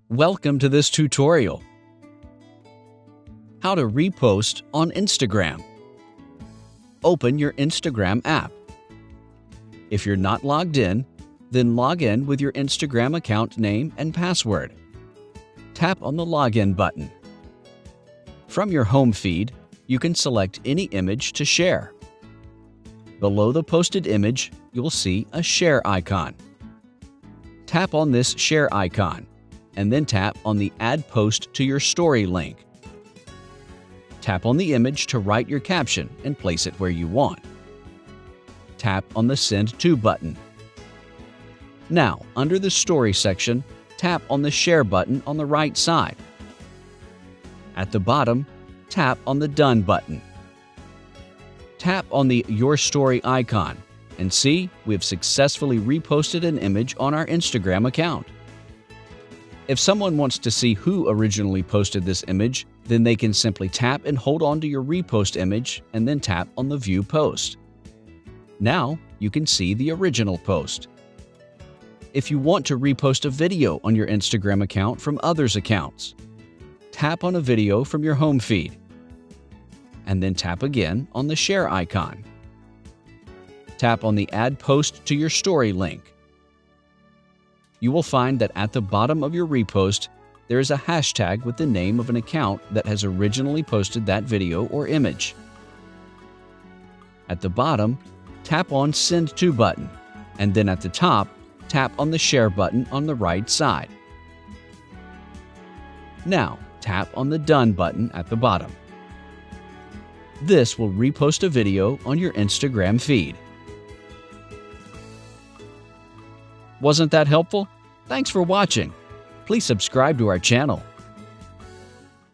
Welcome to this tutorial. How to repost on Instagram. Open your Instagram app. If you're not logged in, then log in with your Instagram account name and password. Tap on the Login button. From your home feed, you can select any image to share. Below the posted image, you'll see a share icon. Tap on this share icon, and then tap on the Add Post to Your Story link. Tap on the image to write your caption and place it where you want. Tap on the Send To button. Now, under the Story section, tap on the Share button on the right side. At the bottom, tap on the Done button. Tap on the Your Story icon, and see, we've successfully reposted an image on our Instagram account. If someone wants to see who originally posted this image, then they can simply tap and hold on to your repost image and then tap on the View Post. Now, you can see the original post. If you want to repost a video on your Instagram account from others' accounts, tap on a video from your home feed, and then tap again on the Share icon. Tap on the Add Post to Your Story link. You will find that at the bottom of your repost, there is a hashtag with the name of an account that has originally posted that video or image. At the bottom, tap on Send To button, and then at the top, tap on the Share button on the right side. Now, tap on the Done button at the bottom. This will repost a video on your Instagram feed. Wasn't that helpful? Thanks for watching. Please subscribe to our channel.